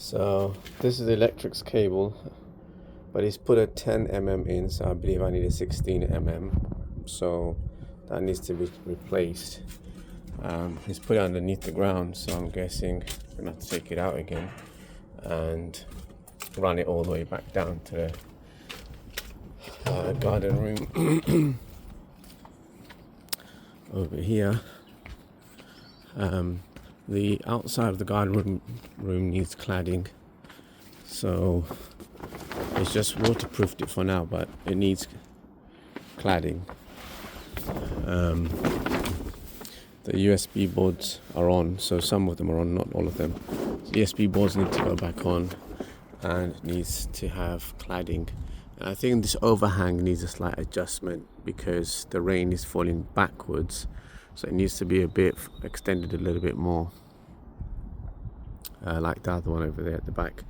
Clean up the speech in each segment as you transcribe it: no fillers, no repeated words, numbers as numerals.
So this is the electrics cable, but he's put a 10 mm in, so I believe I need a 16 mm, so that needs to be replaced. He's put it underneath the ground, so I'm guessing I'm gonna have to take it out again and run it all the way back down to the garden room. Over here, the outside of the garden room needs cladding, so it's just waterproofed it for now, but it needs cladding. The USB boards are on, so some of them are on, not all of them. The USB boards need to go back on and needs to have cladding. And I think this overhang needs a slight adjustment because the rain is falling backwards, so it needs to be a bit extended a little bit more, like the other one over there at the back,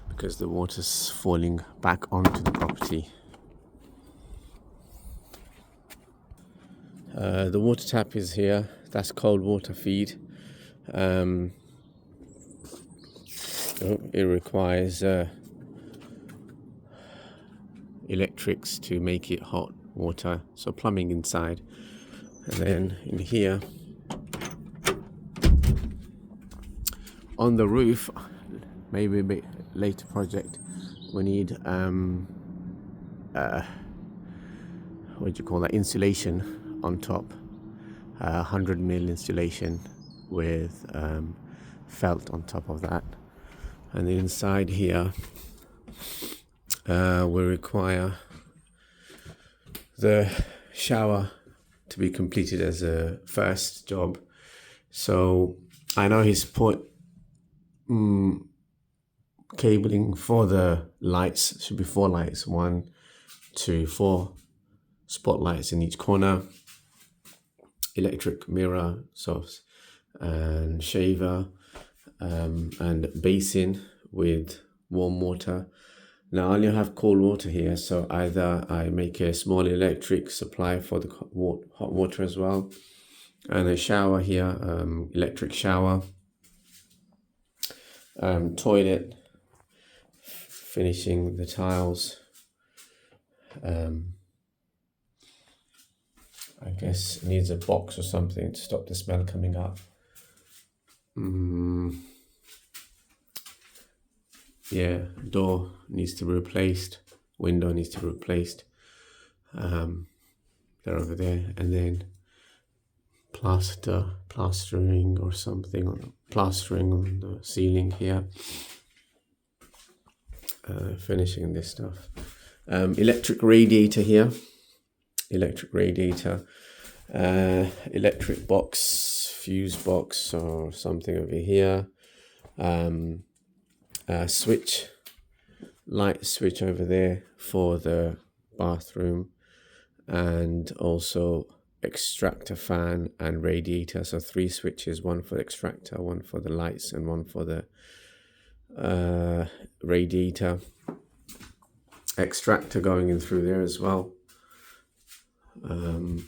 because the water's falling back onto the property. The water tap is here. That's cold water feed. It requires electrics to make it hot water, so plumbing inside. And then in here on the roof, maybe a bit later project, we need what do you call that, insulation on top, 100 mil insulation with felt on top of that. And the inside here will require the shower to be completed as a first job. So I know he's put cabling for the lights. Should be 4 lights, 1, 2, 4 spotlights in each corner, electric mirror, source and shaver, and basin with warm water. Now I only have cold water here, so either I make a small electric supply for the hot water as well, and a shower here, electric shower, toilet, finishing the tiles. I guess it needs a box or something to stop the smell coming up. Yeah, door needs to be replaced, window needs to be replaced. They're over there, and then plastering or something, plastering on the ceiling here. Finishing this stuff. Electric radiator here, electric radiator, electric box, fuse box or something over here. Switch, light switch over there for the bathroom, and also extractor fan and radiator. So 3 switches, 1 for the extractor, 1 for the lights, and 1 for the radiator. Extractor going in through there as well. And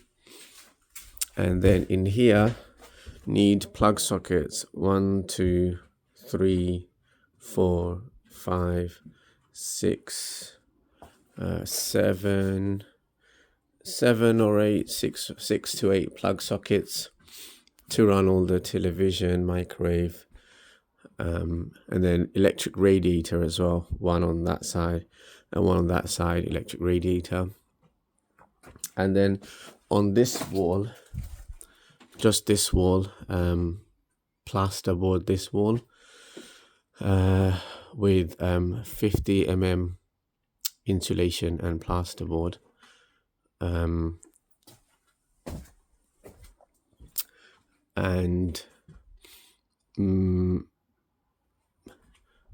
then in here need plug sockets, 1, 2, 3, 4, 5, 6, 7 or 8, 6 to 8 plug sockets to run all the television, microwave, and then electric radiator as well, 1 on that side and 1 on that side, electric radiator. And then on this wall, just this wall, plasterboard this wall, with 50 mm insulation and plasterboard. And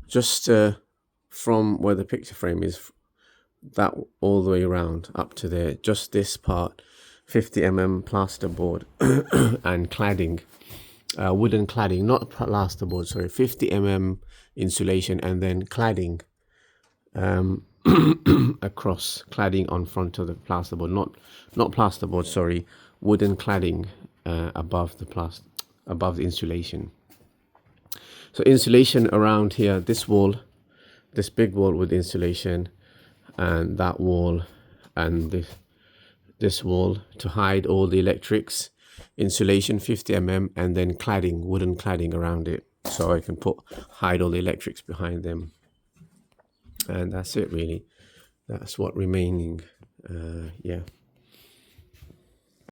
just from where the picture frame is, that all the way around up to there, just this part, 50 mm plasterboard and cladding, wooden cladding, not plasterboard, sorry, 50 mm insulation and then cladding across, cladding on front of the plasterboard, not plasterboard, sorry, wooden cladding above the insulation. So insulation around here, this wall, this big wall with insulation, and that wall, and this wall to hide all the electrics. Insulation 50 mm, and then cladding, wooden cladding around it, so I can hide all the electrics behind them. And that's it really. That's what remaining. Yeah.